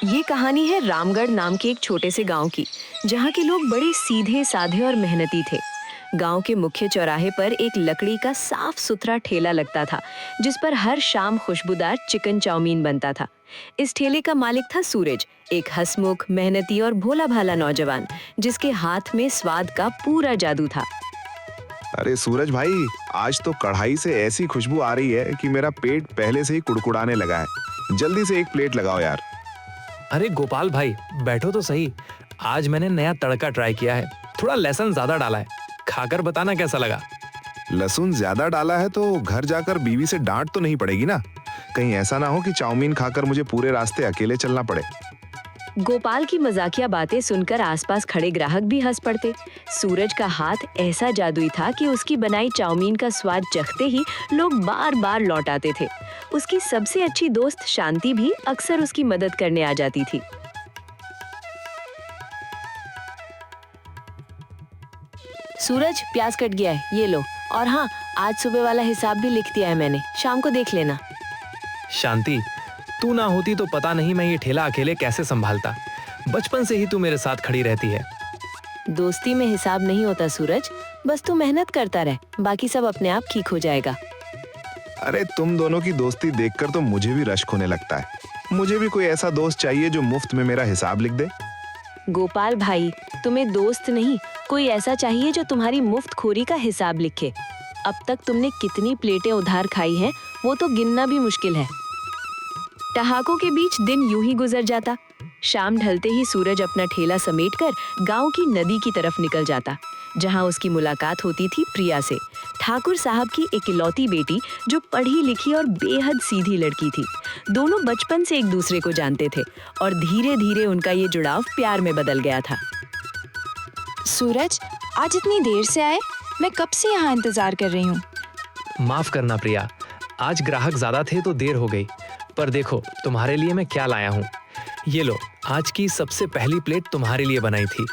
ये कहानी है रामगढ़ नाम के एक छोटे से गांव की, जहां के लोग बड़े सीधे साधे और मेहनती थे। गांव के मुख्य चौराहे पर एक लकड़ी का साफ सुथरा ठेला लगता था, जिस पर हर शाम खुशबूदार चिकन चाउमीन बनता था। इस ठेले का मालिक था सूरज, एक हंसमुख, मेहनती और भोला भाला नौजवान, जिसके हाथ में स्वाद का पूरा जादू था। अरे सूरज भाई, आज तो कढ़ाई से ऐसी खुशबू आ रही है कि मेरा पेट पहले से ही कुड़कुड़ाने लगा है। जल्दी से एक प्लेट लगाओ यार। अरे गोपाल भाई, बैठो तो सही। आज मैंने नया तड़का ट्राई किया है, थोड़ा लहसुन ज्यादा डाला है। खाकर बताना कैसा लगा। लहसुन ज्यादा डाला है तो घर जाकर बीवी से डांट तो नहीं पड़ेगी ना? कहीं ऐसा ना हो कि चाउमीन खाकर मुझे पूरे रास्ते अकेले चलना पड़े। गोपाल की मजाकिया बातें सुनकर आसपास खड़े ग्राहक भी हंस पड़ते। सूरज का हाथ ऐसा जादुई था कि उसकी बनाई चाउमीन का स्वाद चखते ही लोग बार बार लौट आते थे। उसकी सबसे अच्छी दोस्त शांति भी अक्सर उसकी मदद करने आ जाती थी। सूरज, प्याज कट गया है, ये लो। और हाँ, आज सुबह वाला हिसाब भी लिख दिया है मैंने, शाम को देख लेना। शांति, तू ना होती तो पता नहीं मैं ये ठेला अकेले कैसे संभालता। बचपन से ही तू मेरे साथ खड़ी रहती है। दोस्ती में हिसाब नहीं होता सूरज, बस तू मेहनत करता रह, बाकी सब अपने आप ठीक हो जाएगा। अरे तुम दोनों की दोस्ती देखकर तो मुझे भी रश्क होने लगता है। मुझे भी कोई ऐसा दोस्त चाहिए जो मुफ्त में मेरा हिसाब लिख दे। गोपाल भाई, तुम्हें दोस्त नहीं, कोई ऐसा चाहिए जो तुम्हारी मुफ्तखोरी का हिसाब लिखे। अब तक तुमने कितनी प्लेटें उधार खाई हैं, वो तो गिनना भी मुश्किल है। ठहाकों के बीच दिन यूं ही गुजर जाता। शाम ढलते ही सूरज अपना ठेला समेटकर गांव की नदी की तरफ निकल जाता, जहां उसकी मुलाकात होती थी प्रिया से, ठाकुर साहब की इकलौती बेटी, जो पढ़ी लिखी और बेहद सीधी लड़की थी। दोनों बचपन से एक दूसरे को जानते थे और धीरे धीरे उनका ये जुड़ाव प्यार में बदल गया था। सूरज, आज इतनी देर से आए? मैं कब से यहाँ इंतजार कर रही हूँ। माफ करना प्रिया, आज ग्राहक ज्यादा थे तो देर हो गई। पर देखो तुम्हारे लिए मैं क्या लाया हूँ। ये लो, आज की सबसे पहली प्लेट तुम्हारे लिए बनाई थी।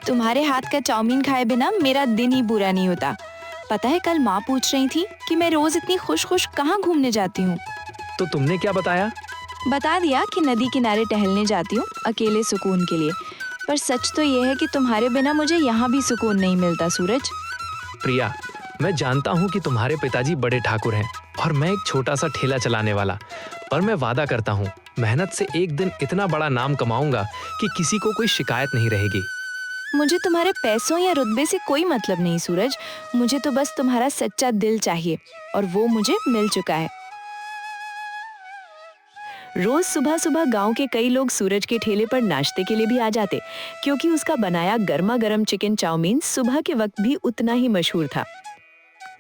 तुम्हारे हाथ का चाउमीन खाए बिना मेरा दिन ही पूरा नहीं होता। पता है, कल माँ पूछ रही थी कि मैं रोज इतनी खुश खुश कहाँ घूमने जाती हूँ। तो तुमने क्या बताया? बता दिया कि नदी किनारे टहलने जाती हूँ, अकेले सुकून के लिए। पर सच तो ये है कि तुम्हारे बिना मुझे यहाँ भी सुकून नहीं मिलता सूरज। प्रिया, मैं जानता हूँ कि तुम्हारे पिताजी बड़े ठाकुर हैं और मैं एक छोटा सा ठेला चलाने वाला, पर मैं वादा करता हूँ मेहनत से एक दिन इतना बड़ा नाम कमाऊंगा कि किसी को कोई शिकायत नहीं रहेगी। मुझे तुम्हारे पैसों या रुतबे से कोई मतलब नहीं सूरज, मुझे तो बस तुम्हारा सच्चा दिल चाहिए, और वो मुझे मिल चुका है। रोज सुबह सुबह गांव के कई लोग सूरज के ठेले पर नाश्ते के लिए भी आ जाते, क्योंकि उसका बनाया गर्मा गर्म चिकन चाउमीन सुबह के वक्त भी उतना ही मशहूर था।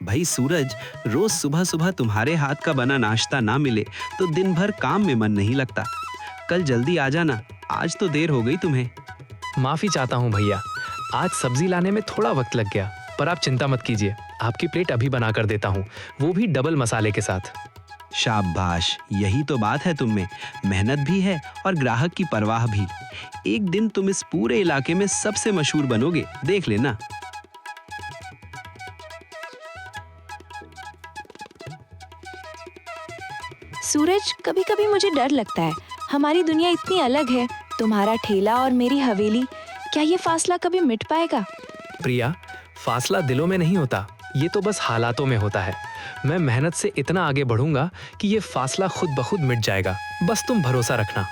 भाई सूरज, रोज सुबह सुबह तुम्हारे हाथ का बना नाश्ता ना मिले तो दिन भर काम में मन नहीं लगता। कल जल्दी आ जाना, आज तो देर हो गई तुम्हें। माफी चाहता हूँ भैया, आज सब्जी लाने में थोड़ा वक्त लग गया, पर आप चिंता मत कीजिए, आपकी प्लेट अभी बना कर देता हूँ, वो भी डबल मसाले के साथ। शाबाश, यही तो बात है तुम में, मेहनत भी है और ग्राहक की परवाह भी। एक दिन तुम इस पूरे इलाके में सबसे मशहूर बनोगे, देख लेना। सूरज, कभी कभी मुझे डर लगता है, हमारी दुनिया इतनी अलग है, तुम्हारा ठेला और मेरी हवेली, क्या ये फासला कभी मिट पाएगा? प्रिया, फासला दिलों में नहीं होता, ये तो बस हालातों में होता है। मैं मेहनत से इतना आगे बढ़ूंगा कि ये फासला खुद ब खुद मिट जाएगा, बस तुम भरोसा रखना।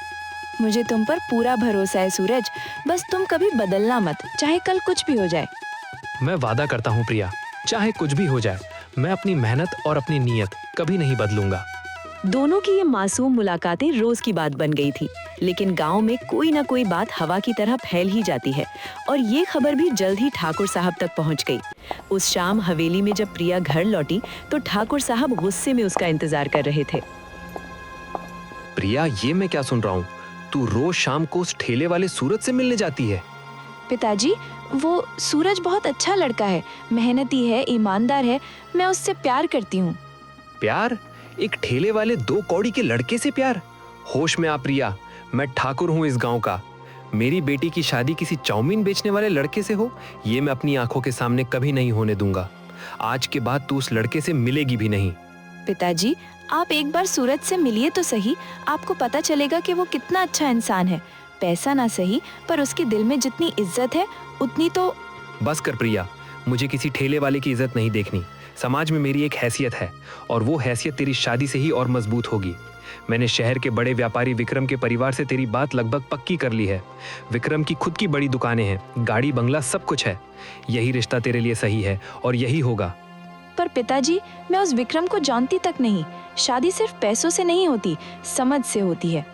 मुझे तुम पर पूरा भरोसा है सूरज, बस तुम कभी बदलना मत, चाहे कल कुछ भी हो जाए। मैं वादा करता हूँ प्रिया, चाहे कुछ भी हो जाए, मैं अपनी मेहनत और अपनी नीयत कभी नहीं बदलूंगा। दोनों की ये मासूम मुलाकातें रोज की बात बन गई थी, लेकिन गांव में कोई ना कोई बात हवा की तरह फैल ही जाती है, और ये खबर भी जल्द ही ठाकुर साहब तक पहुंच गई। उस शाम हवेली में जब प्रिया घर लौटी तो ठाकुर साहब गुस्से में उसका इंतजार कर रहे थे। प्रिया, ये मैं क्या सुन रहा हूँ? तू रोज शाम को उस ठेले वाले सूरज से मिलने जाती है? पिताजी, वो सूरज बहुत अच्छा लड़का है, मेहनती है, ईमानदार है, मैं उससे प्यार करती हूँ। प्यार? एक ठेले वाले 2 कौड़ी के लड़के से प्यार? होश में आ प्रिया, मैं ठाकुर हूँ इस गांव का। मेरी बेटी की शादी किसी चाउमीन बेचने वाले लड़के से हो, ये मैं अपनी आंखों के सामने कभी नहीं होने दूंगा। आज के बाद तू उस लड़के से मिलेगी भी नहीं। पिताजी, आप एक बार सूरज से मिलिए तो सही, आपको पता चलेगा कि वो कितना अच्छा इंसान है। पैसा ना सही, पर उसके दिल में जितनी इज्जत है उतनी तो। बस कर प्रिया, मुझे किसी ठेले वाले की इज्जत नहीं देखनी। समाज में मेरी एक हैसियत है और वो हैसियत तेरी शादी से ही और मजबूत होगी। मैंने शहर के बड़े व्यापारी विक्रम के परिवार से तेरी बात लगभग पक्की कर ली है। विक्रम की खुद की बड़ी दुकानें हैं, गाड़ी बंगला सब कुछ है। यही रिश्ता तेरे लिए सही है और यही होगा। पर पिताजी, मैं उस विक्रम को जानती तक नहीं। शादी सिर्फ पैसों से नहीं होती, समझ से होती है।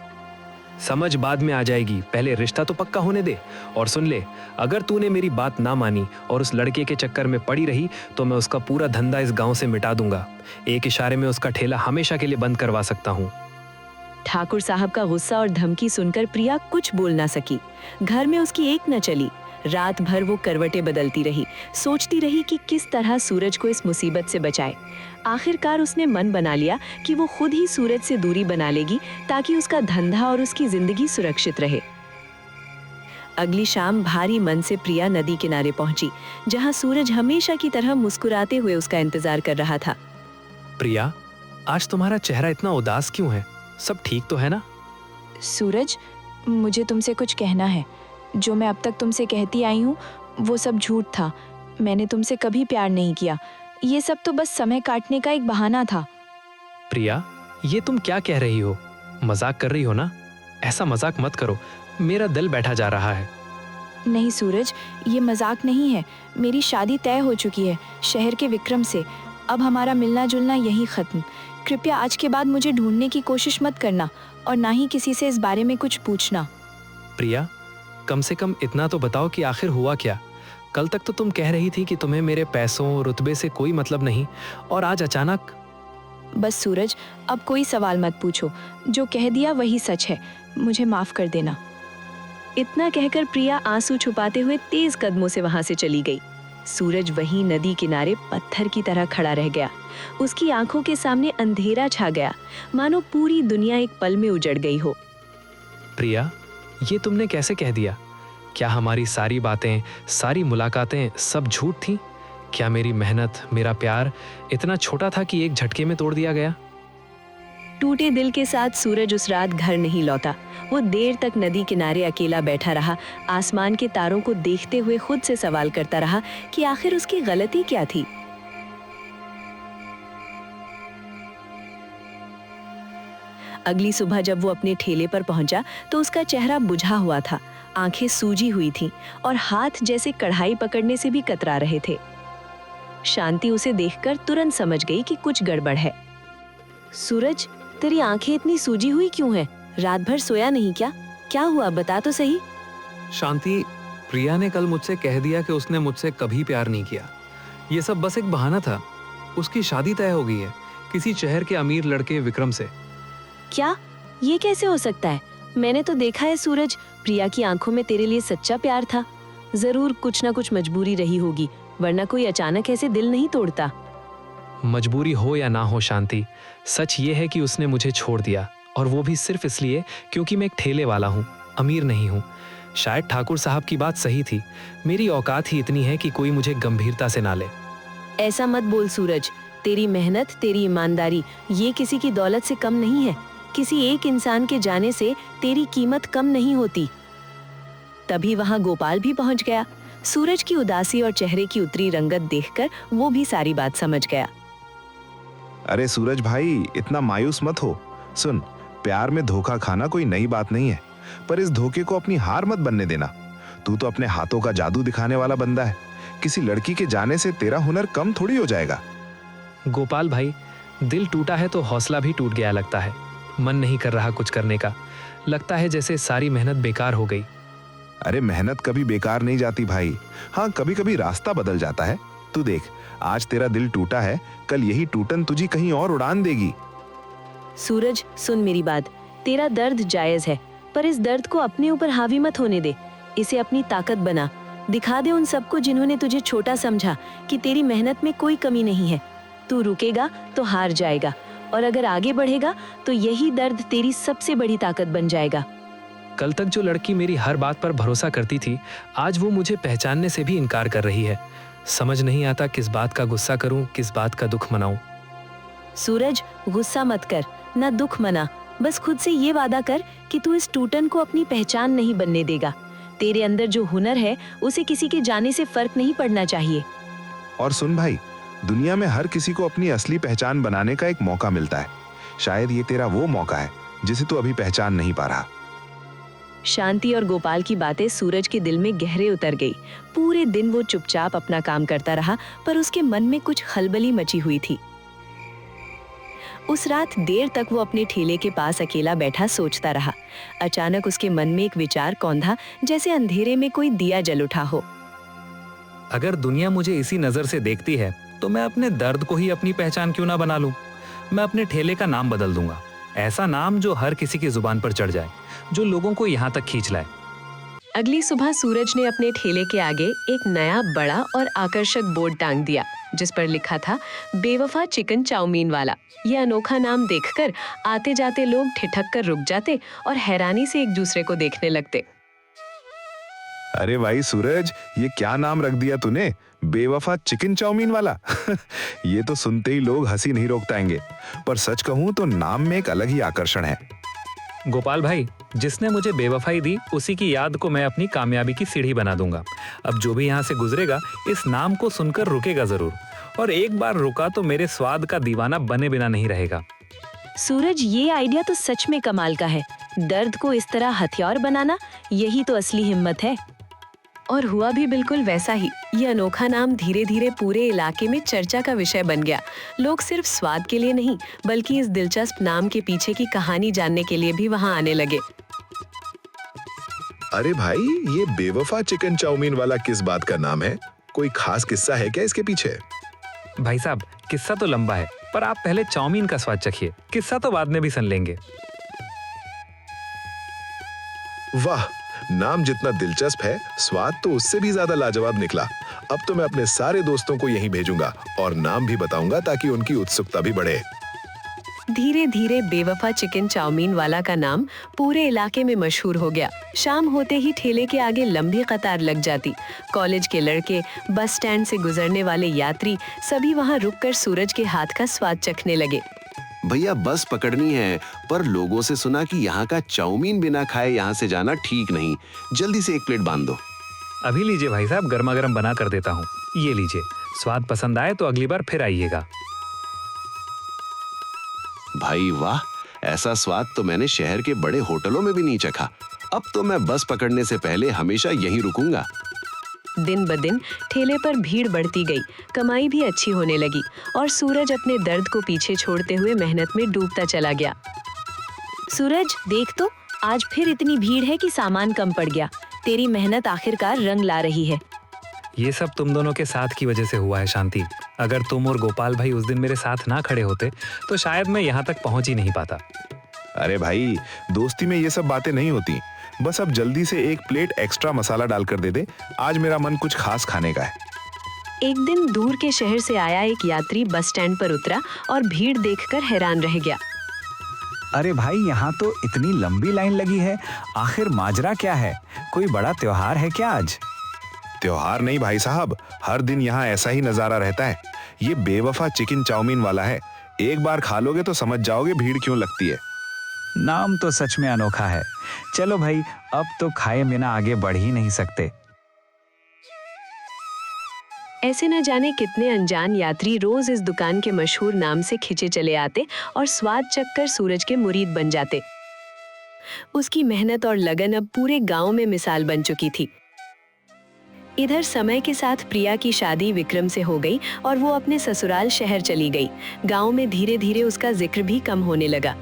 समझ बाद में आ जाएगी, पहले रिश्ता तो पक्का होने दे। और सुन ले, अगर तूने मेरी बात ना मानी और उस लड़के के चक्कर में पड़ी रही तो मैं उसका पूरा धंधा इस गांव से मिटा दूंगा। एक इशारे में उसका ठेला हमेशा के लिए बंद करवा सकता हूँ। ठाकुर साहब का गुस्सा और धमकी सुनकर प्रिया कुछ बोल ना सकी। घर में उसकी एक न चली। रात भर वो करवटें बदलती रही, सोचती रही कि किस तरह सूरज को इस मुसीबत से बचाए। आखिरकार उसने मन बना लिया कि वो खुद ही सूरज से दूरी बना लेगी ताकि उसका धंधा और उसकी जिंदगी सुरक्षित रहे। अगली शाम भारी मन से प्रिया नदी किनारे पहुंची, जहां सूरज हमेशा की तरह मुस्कुराते हुए उसका इंतजार कर रहा था। प्रिया, आज तुम्हारा चेहरा इतना उदास क्यों है? सब ठीक तो है ना? सूरज, मुझे तुमसे कुछ कहना है। जो मैं अब तक तुमसे कहती आई हूँ वो सब झूठ था। मैंने तुमसे कभी प्यार नहीं किया। ये सब तो बस समय काटने का एक बहाना था। प्रिया, ये तुम क्या कह रही हो? मजाक कर रही हो ना? ऐसा मजाक मत करो, मेरा दिल बैठा जा रहा है। नहीं सूरज, ये मजाक नहीं है। मेरी शादी तय हो चुकी है शहर के विक्रम से। अब हमारा मिलना जुलना यहीं खत्म। कृपया आज के बाद मुझे ढूंढने की कोशिश मत करना और ना ही किसी से इस बारे में कुछ पूछना। प्रिया, कम से कम इतना तो बताओ कि आखिर हुआ क्या? कल तक तो तुम कह रही थी कि तुम्हें मेरे पैसों रुतबे से कोई मतलब नहीं, और आज अचानक। बस सूरज, अब कोई सवाल मत पूछो। जो कह दिया वही सच है। मुझे माफ कर देना। इतना कहकर प्रिया आंसू छुपाते हुए तेज कदमों से वहां से चली गई। सूरज वहीं नदी किनारे पत्थर की तरह खड़ा रह गया। उसकी आंखों के सामने अंधेरा छा गया, मानो पूरी दुनिया एक पल में उजड़ गई हो। प्रिया, ये तुमने कैसे कह दिया? क्या हमारी सारी बातें, सारी मुलाकातें सब झूठ थीं? क्या मेरी मेहनत, मेरा प्यार इतना छोटा था कि एक झटके में तोड़ दिया गया? टूटे दिल के साथ सूरज उस रात घर नहीं लौटा। वो देर तक नदी किनारे अकेला बैठा रहा, आसमान के तारों को देखते हुए खुद से सवाल करता रहा कि आखिर उसकी गलती क्या थी। अगली सुबह जब वो अपने ठेले पर पहुंचा तो उसका चेहरा बुझा हुआ था, आंखें सूजी हुई थीं और हाथ जैसे कढ़ाई पकड़ने से भी कतरा रहे थे। शांति उसे देखकर तुरंत समझ गई कि कुछ गड़बड़ है। सूरज, तेरी आंखें इतनी सूजी हुई क्यों हैं? रात भर सोया नहीं क्या? क्या हुआ, बता तो सही। शांति, प्रिया ने कल मुझसे कह दिया कि उसने मुझसे कभी प्यार नहीं किया। ये सब बस एक बहाना था। उसकी शादी तय हो गई है किसी शहर के अमीर लड़के विक्रम से। क्या? ये कैसे हो सकता है? मैंने तो देखा है सूरज, प्रिया की आंखों में तेरे लिए सच्चा प्यार था। जरूर कुछ ना कुछ मजबूरी रही होगी, वरना कोई अचानक ऐसे दिल नहीं तोड़ता। मजबूरी हो या ना हो शांति, सच ये है कि उसने मुझे छोड़ दिया, और वो भी सिर्फ इसलिए क्योंकि मैं एक ठेले वाला हूँ, अमीर नहीं हूँ। शायद ठाकुर साहब की बात सही थी, मेरी औकात ही इतनी है कि कोई मुझे गंभीरता से ना ले। ऐसा मत बोल सूरज, तेरी मेहनत, तेरी ईमानदारी ये किसी की दौलत से कम नहीं है। किसी एक इंसान के जाने से तेरी कीमत कम नहीं होती। तभी वहां गोपाल भी पहुंच गया। सूरज की उदासी और चेहरे की उतरी रंगत देखकर वो भी सारी बात समझ गया। अरे सूरज भाई, इतना मायूस मत हो। सुन, प्यार में धोखा खाना कोई नई बात नहीं है, पर इस धोखे को अपनी हार मत बनने देना। तू तो अपने हाथों का जादू दिखाने वाला बंदा है। किसी लड़की के जाने से तेरा हुनर कम थोड़ी हो जाएगा। गोपाल भाई, दिल टूटा है तो हौसला भी टूट गया लगता है। मन नहीं कर रहा कुछ करने का। लगता है जैसे सारी मेहनत बेकार हो गई। अरे मेहनत कभी बेकार नहीं जाती भाई। हाँ, कभी कभी रास्ता बदल जाता है। तू देख, आज तेरा दिल टूटा है, कल यही टूटन तुझे कहीं और उड़ान देगी। सूरज, सुन मेरी बात। तेरा दर्द जायज है, पर इस दर्द को अपने ऊपर हावी मत होने दे। इसे अपनी ताकत बना। दिखा दे उन सबको जिन्होंने तुझे छोटा समझा कि तेरी मेहनत में कोई कमी नहीं है। तू रुकेगा तो हार जाएगा, और अगर आगे बढ़ेगा तो यही दर्द तेरी सबसे बड़ी ताकत बन जाएगा। कल तक जो लड़की मेरी हर बात पर भरोसा करती थी, आज वो मुझे पहचानने से भी इनकार कर रही है। समझ नहीं आता किस बात का गुस्सा करूं, किस बात का दुख मनाऊं। सूरज, गुस्सा मत कर, ना दुख मना, बस खुद से ये वादा कर कि तू इस टूटन को अपनी पहचान नहीं बनने देगा। तेरे अंदर जो हुनर है उसे किसी के जाने से फर्क नहीं पड़ना चाहिए। और सुन भाई, दुनिया में हर किसी को अपनी असली पहचान बनाने का एक मौका मिलता है। शायद ये तेरा वो मौका है जिसे तू अभी पहचान नहीं पा रहा। शांति और गोपाल की बातें सूरज के दिल में गहरे उतर गई। पूरे दिन वो चुपचाप अपना काम करता रहा, पर उसके मन में कुछ खलबली मची हुई थी। उस रात देर तक वो अपने ठेले के पास अकेला बैठा सोचता रहा। अचानक उसके मन में एक विचार कौंधा, जैसे अंधेरे में कोई दिया जल उठा हो। अगर दुनिया मुझे इसी नजर से देखती है तो मैं अपने दर्द को ही अपनी पहचान क्यों ना बना लूं। मैं अपने ठेले का नाम बदल दूंगा, ऐसा नाम जो हर किसी की जुबान पर चढ़ जाए, जो लोगों को यहाँ तक खींच लाए। अगली सुबह सूरज ने अपने ठेले के आगे एक नया बड़ा और आकर्षक बोर्ड टांग दिया, जिस पर लिखा था बेवफा चिकन चाउमीन वाला। यह अनोखा नाम देखकर आते जाते लोग ठिठक कर रुक जाते और हैरानी से एक दूसरे को देखने लगते। अरे भाई सूरज, ये क्या नाम रख दिया तूने, बेवफा चिकन चाउमीन वाला। ये तो सुनते ही लोग हंसी नहीं रोक पाएंगे, पर सच कहूं तो नाम में एक अलग ही आकर्षण है। गोपाल भाई, जिसने मुझे बेवफाई दी उसी की याद को मैं अपनी कामयाबी की सीढ़ी बना दूंगा। अब जो भी यहाँ से गुजरेगा इस नाम को सुनकर रुकेगा जरूर, और एक बार रुका तो मेरे स्वाद का दीवाना बने बिना नहीं रहेगा। सूरज, ये आइडिया तो सच में कमाल का है। दर्द को इस तरह हथियार बनाना, यही तो असली हिम्मत है। और हुआ भी बिल्कुल वैसा ही। ये अनोखा नाम धीरे धीरे पूरे इलाके में चर्चा का विषय बन गया। लोग सिर्फ स्वाद के लिए नहीं, बल्कि इस दिलचस्प नाम के पीछे की कहानी जानने के लिए भी वहां आने लगे। अरे भाई, ये बेवफा चिकन चाउमीन वाला किस बात का नाम है? कोई खास किस्सा है क्या इसके पीछे? भाई साहब, किस्सा तो लंबा है, पर आप पहले चाउमीन का स्वाद चखिए, किस्सा तो बाद में भी सुन लेंगे। वाह, नाम जितना दिलचस्प है, स्वाद तो उससे भी ज्यादा लाजवाब निकला। अब तो मैं अपने सारे दोस्तों को यहीं भेजूंगा और नाम भी बताऊंगा ताकि उनकी उत्सुकता भी बढ़े। धीरे धीरे बेवफा चिकन चाउमीन वाला का नाम पूरे इलाके में मशहूर हो गया। शाम होते ही ठेले के आगे लंबी कतार लग जाती। कॉलेज के लड़के, बस स्टैंड से गुजरने वाले यात्री, सभी वहां रुककर सूरज के हाथ का स्वाद चखने लगे। भैया, बस पकड़नी है, पर लोगों से सुना कि यहाँ का चाउमीन बिना खाए यहाँ से जाना ठीक नहीं। जल्दी से एक प्लेट बांध दो। अभी लीजिए भाई साहब, गर्मा गर्म बना कर देता हूँ। ये लीजिए, स्वाद पसंद आए तो अगली बार फिर आइएगा। भाई वाह, ऐसा स्वाद तो मैंने शहर के बड़े होटलों में भी नहीं चखा। अब तो मैं बस पकड़ने से पहले हमेशा यहीं रुकूंगा। दिन ब दिन ठेले पर भीड़ बढ़ती गई, कमाई भी अच्छी होने लगी और सूरज अपने दर्द को पीछे छोड़ते हुए मेहनत में डूबता चला गया। सूरज, देख तो, आज फिर इतनी भीड़ है कि सामान कम पड़ गया। तेरी मेहनत आखिरकार रंग ला रही है। ये सब तुम दोनों के साथ की वजह से हुआ है शांति। अगर तुम और गोपाल भाई उस दिन मेरे साथ ना खड़े होते तो शायद मैं यहाँ तक पहुँच ही नहीं पाता। अरे भाई, दोस्ती में ये सब बातें नहीं होती। बस अब जल्दी से एक प्लेट एक्स्ट्रा मसाला डालकर दे दे, आज मेरा मन कुछ खास खाने का है। एक दिन दूर के शहर से आया एक यात्री बस स्टैंड पर उतरा और भीड़ देखकर हैरान रह गया। अरे भाई, यहाँ तो इतनी लंबी लाइन लगी है, आखिर माजरा क्या है? कोई बड़ा त्योहार है क्या आज? त्योहार नहीं भाई साहब, हर दिन यहाँ ऐसा ही नजारा रहता है। ये बेवफा चिकन चाउमीन वाला है, एक बार खा लोगे तो समझ जाओगे भीड़ क्यों लगती है। नाम तो सच में अनोखा है। चलो भाई, अब तो खाए बिना आगे बढ़ ही नहीं सकते। ऐसे न जाने कितने अनजान यात्री रोज इस दुकान के मशहूर नाम से खिंचे चले आते और स्वाद चखकर सूरज के मुरीद बन जाते। उसकी मेहनत और लगन अब पूरे गांव में मिसाल बन चुकी थी। इधर समय के साथ प्रिया की शादी विक्रम से हो गई और वो अपने ससुराल शहर चली गई। गांव में धीरे धीरे उसका जिक्र भी कम होने लगा।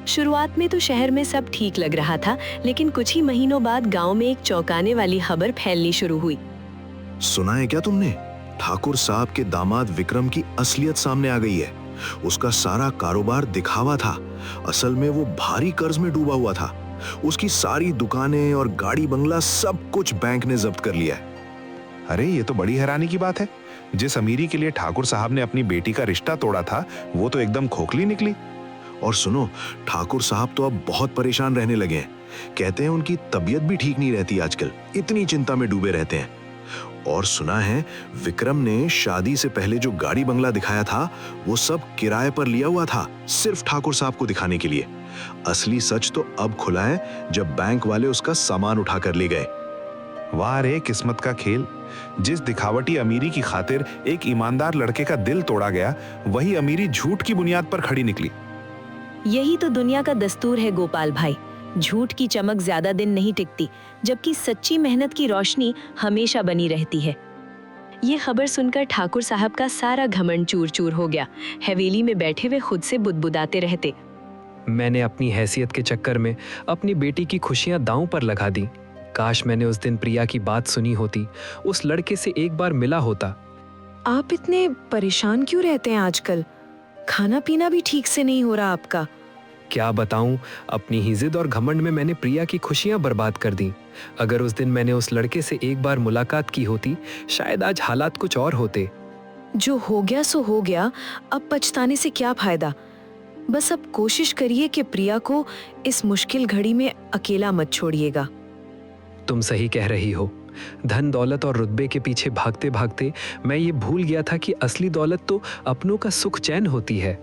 शुरुआत में तो शहर में सब ठीक लग रहा था, लेकिन कुछ ही महीनों बाद गांव में एक चौंकाने वाली खबर फैलनी शुरू हुई। सुना है क्या तुमने? ठाकुर साहब के दामाद विक्रम की असलियत सामने आ गई है। उसका सारा कारोबार दिखावा था, असल में वो भारी कर्ज में डूबा हुआ था। उसकी सारी दुकानें और गाड़ी बंगला सब कुछ बैंक ने जब्त कर लिया है। अरे ये तो बड़ी हैरानी की बात है। जिस अमीरी के लिए ठाकुर साहब ने अपनी बेटी का रिश्ता तोड़ा था, वो तो एकदम खोखली निकली। और सुनो, ठाकुर साहब तो अब बहुत परेशान रहने लगे हैं। कहते हैं उनकी तबीयत भी ठीक नहीं रहती आजकल, इतनी चिंता में डूबे रहते हैं। और सुना है विक्रम ने शादी से पहले जो गाड़ी बंगला दिखाया था वो सब किराए पर लिया हुआ था, सिर्फ ठाकुर साहब को दिखाने के लिए। असली सच तो अब खुला है जब बैंक वाले उसका सामान उठा कर ले गए। वाह रे किस्मत का खेल। जिस दिखावटी अमीरी की खातिर एक ईमानदार लड़के का दिल तोड़ा गया, वही अमीरी झूठ की बुनियाद पर खड़ी निकली। यही तो दुनिया का दस्तूर है गोपाल भाई। झूठ की चमक ज्यादा दिन नहीं टिकती, जबकि सच्ची मेहनत की रोशनी हमेशा बनी रहती है। ये खबर सुनकर ठाकुर साहब का सारा घमंड चूर चूर हो गया। हवेली में बैठे हुए खुद से बुदबुदाते रहते। मैंने अपनी हैसियत के चक्कर में अपनी बेटी की खुशियां दांव पर लगा दी। काश मैंने उस दिन प्रिया की बात सुनी होती, उस लड़के से एक बार मिला होता। आप इतने परेशान क्यों रहते हैं आजकल? खाना पीना भी ठीक से नहीं हो रहा आपका। क्या बताऊं, अपनी ही जिद और घमंड में मैंने प्रिया की खुशियां बर्बाद कर दी। अगर उस दिन मैंने उस लड़के से एक बार मुलाकात की होती, शायद आज हालात कुछ और होते। जो हो गया सो हो गया, अब पछताने से क्या फायदा। बस अब कोशिश करिए कि प्रिया को इस मुश्किल घड़ी में अकेला मत छोड़िएगा। तुम सही कह रही हो। धन दौलत और रुतबे के पीछे भागते भागते मैं ये भूल गया था कि असली दौलत तो अपनों का सुख चैन होती है।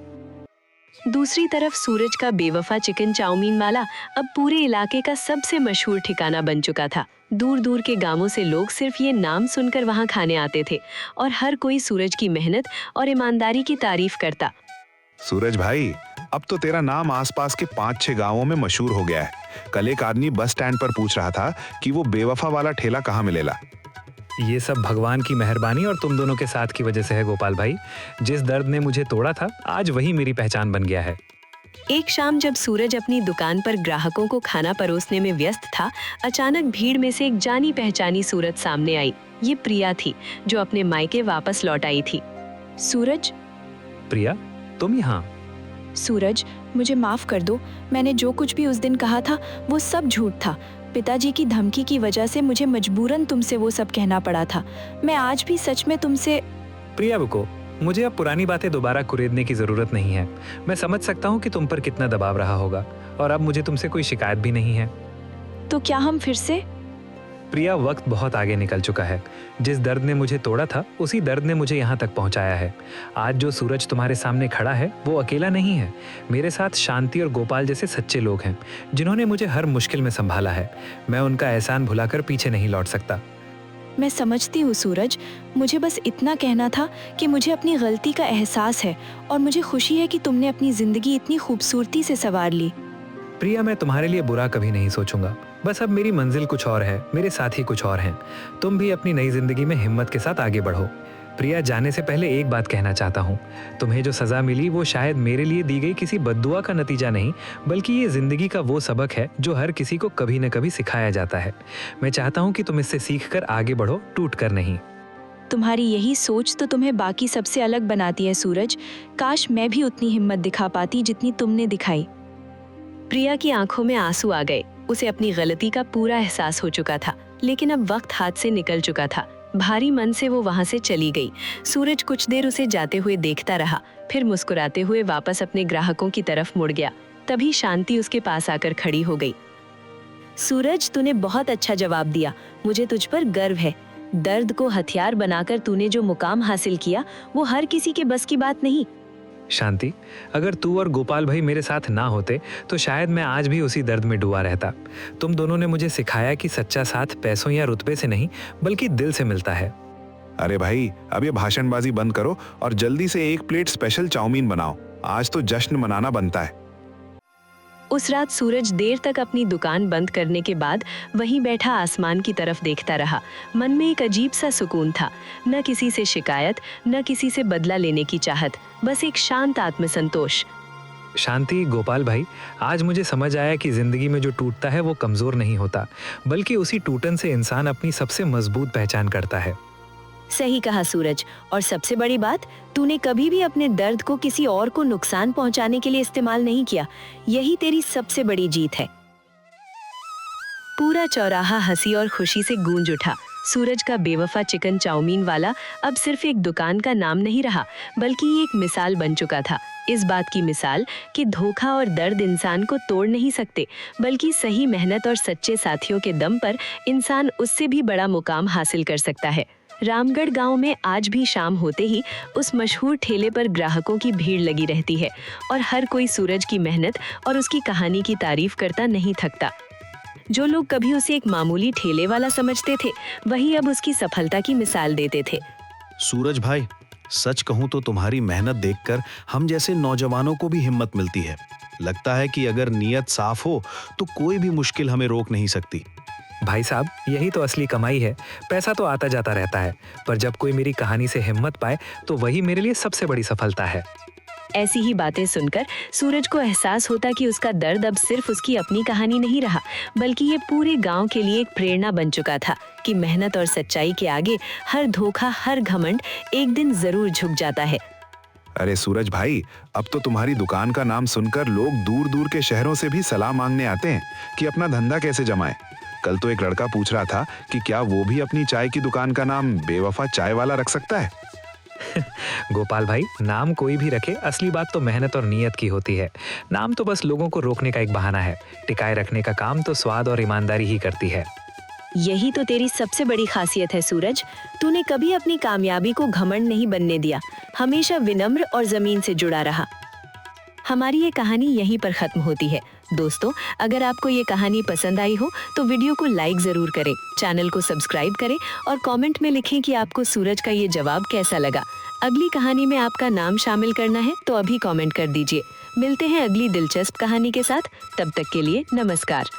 दूसरी तरफ सूरज का बेवफा चिकन चाउमीन वाला अब पूरे इलाके का सबसे मशहूर ठिकाना बन चुका था। दूर दूर के गांवों से लोग सिर्फ ये नाम सुनकर वहां खाने आते थे और हर कोई सूरज की मेहनत और ईमानदारी की तारीफ करता। सूरज भाई, अब तो तेरा नाम आसपास के 5-6 गांवों में मशहूर हो गया है। कल एक आदमी बस स्टैंड पर पूछ रहा था कि वो बेवफा वाला ठेला कहाँ मिलेला। ये सब भगवान की मेहरबानी और तुम दोनों के साथ की वजह से है गोपाल भाई। जिस दर्द ने मुझे तोड़ा था, आज वही मेरी पहचान बन गया है। एक शाम जब सूरज अपनी दुकान पर ग्राहकों को खाना परोसने में व्यस्त था, अचानक भीड़ में से एक जानी पहचानी सूरत सामने आई। ये प्रिया थी, जो अपने मायके वापस लौट आई थी। सूरज, प्रिया, तुम यहाँ? सूरज, मुझे माफ कर दो। मैंने जो कुछ भी उस दिन कहा था वो सब झूठ था। पिताजी की धमकी की वजह से मुझे मजबूरन तुमसे वो सब कहना पड़ा था। मैं आज भी सच में तुमसे। प्रिया रुको, मुझे अब पुरानी बातें दोबारा कुरेदने की जरूरत नहीं है। मैं समझ सकता हूँ कि तुम पर कितना दबाव रहा होगा और अब मुझे तुमसे कोई शिकायत भी नहीं है। तो क्या हम फिर से? प्रिया, वक्त बहुत आगे निकल चुका है। जिस दर्द ने मुझे तोड़ा था, उसी दर्द ने मुझे यहाँ तक पहुँचाया है। आज जो सूरज तुम्हारे सामने खड़ा है वो अकेला नहीं है। मेरे साथ शांति और गोपाल जैसे सच्चे लोग हैं, जिन्होंने मुझे हर मुश्किल में संभाला है। मैं उनका एहसान भुलाकर पीछे नहीं लौट सकता। मैं समझती हूँ सूरज, मुझे बस इतना कहना था कि मुझे अपनी गलती का एहसास है और मुझे खुशी है कि तुमने अपनी जिंदगी इतनी खूबसूरती से संवार ली। प्रिया, मैं तुम्हारे लिए बुरा कभी नहीं सोचूंगा। बस अब मेरी मंजिल कुछ और है, मेरे साथी कुछ और हैं। तुम भी अपनी नई जिंदगी में हिम्मत के साथ आगे बढ़ो। प्रिया, जाने से पहले एक बात कहना चाहता हूँ। तुम्हें जो सजा मिली वो शायद मेरे लिए दी गई किसी बद्दुआ का नतीजा नहीं, बल्कि ये जिंदगी का वो सबक है जो हर किसी को कभी न कभी सिखाया जाता है। मैं चाहता हूँ कि तुम इससे सीख कर आगे बढ़ो, टूट कर नहीं। तुम्हारी यही सोच तो तुम्हें बाकी सबसे अलग बनाती है सूरज। काश मैं भी उतनी हिम्मत दिखा पाती जितनी तुमने दिखाई। प्रिया की आंखों में आंसू आ गए। उसे अपनी गलती का पूरा एहसास हो चुका था, लेकिन अब वक्त हाथ से निकल चुका था। भारी मन से वो वहां से चली गई। सूरज कुछ देर उसे जाते हुए देखता रहा, फिर मुस्कुराते हुए वापस अपने ग्राहकों की तरफ मुड़ गया। तभी शांति उसके पास आकर खड़ी हो गई। सूरज, तूने बहुत अच्छा जवाब दिया। मुझे तुझ पर गर्व है। दर्द को हथियार बनाकर तूने जो मुकाम हासिल किया वो हर किसी के बस की बात नहीं। शांति, अगर तू और गोपाल भाई मेरे साथ ना होते तो शायद मैं आज भी उसी दर्द में डूबा रहता। तुम दोनों ने मुझे सिखाया कि सच्चा साथ पैसों या रुतबे से नहीं बल्कि दिल से मिलता है। अरे भाई, अब ये भाषणबाजी बंद करो और जल्दी से एक प्लेट स्पेशल चाउमीन बनाओ। आज तो जश्न मनाना बनता है। उस रात सूरज देर तक अपनी दुकान बंद करने के बाद वहीं बैठा आसमान की तरफ देखता रहा। मन में एक अजीब सा सुकून था। न किसी से शिकायत, न किसी से बदला लेने की चाहत, बस एक शांत आत्मसंतोष। शांति, गोपाल भाई, आज मुझे समझ आया कि जिंदगी में जो टूटता है वो कमजोर नहीं होता, बल्कि उसी टूटन से इंसान अपनी सबसे मजबूत पहचान करता है। सही कहा सूरज, और सबसे बड़ी बात, तूने कभी भी अपने दर्द को किसी और को नुकसान पहुंचाने के लिए इस्तेमाल नहीं किया। यही तेरी सबसे बड़ी जीत है। पूरा चौराहा हंसी और खुशी से गूंज उठा। सूरज का बेवफा चिकन चाउमीन वाला अब सिर्फ एक दुकान का नाम नहीं रहा, बल्कि ये एक मिसाल बन चुका था। इस बात की मिसाल कि धोखा और दर्द इंसान को तोड़ नहीं सकते, बल्कि सही मेहनत और सच्चे साथियों के दम पर इंसान उससे भी बड़ा मुकाम हासिल कर सकता है। रामगढ़ गांव में आज भी शाम होते ही उस मशहूर ठेले पर ग्राहकों की भीड़ लगी रहती है और हर कोई सूरज की मेहनत और उसकी कहानी की तारीफ करता नहीं थकता। जो लोग कभी उसे एक मामूली ठेले वाला समझते थे, वही अब उसकी सफलता की मिसाल देते थे। सूरज भाई, सच कहूं तो तुम्हारी मेहनत देखकर हम जैसे नौजवानों को भी हिम्मत मिलती है। लगता है कि अगर नीयत साफ हो तो कोई भी मुश्किल हमें रोक नहीं सकती। भाई साहब, यही तो असली कमाई है। पैसा तो आता जाता रहता है, पर जब कोई मेरी कहानी से हिम्मत पाए तो वही मेरे लिए सबसे बड़ी सफलता है। ऐसी ही बातें सुनकर सूरज को एहसास होता कि उसका दर्द अब सिर्फ उसकी अपनी कहानी नहीं रहा, बल्कि ये पूरे गांव के लिए एक प्रेरणा बन चुका था कि मेहनत और सच्चाई के आगे हर धोखा, हर घमंड एक दिन जरूर झुक जाता है। अरे सूरज भाई, अब तो तुम्हारी दुकान का नाम सुनकर लोग दूर दूर के शहरों से भी सलाह मांगने आते हैं कि अपना धंधा कैसे जमाए। कल तो एक लड़का पूछ रहा था कि क्या वो भी अपनी चाय की दुकान का नाम बेवफा चाय वाला रख सकता है। गोपाल भाई, नाम कोई भी रखे, असली बात तो मेहनत और नीयत की होती है। नाम तो बस लोगों को रोकने का एक बहाना है। टिकाए रखने का काम तो स्वाद और ईमानदारी ही करती है। यही तो तेरी सबसे बड़ी खासियत है सूरज। तूने कभी अपनी कामयाबी को घमंड नहीं बनने दिया, हमेशा विनम्र और जमीन से जुड़ा रहा। हमारी ये कहानी यहीं पर खत्म होती है। दोस्तों, अगर आपको ये कहानी पसंद आई हो तो वीडियो को लाइक जरूर करें, चैनल को सब्सक्राइब करें और कमेंट में लिखें कि आपको सूरज का ये जवाब कैसा लगा। अगली कहानी में आपका नाम शामिल करना है तो अभी कमेंट कर दीजिए। मिलते हैं अगली दिलचस्प कहानी के साथ। तब तक के लिए नमस्कार।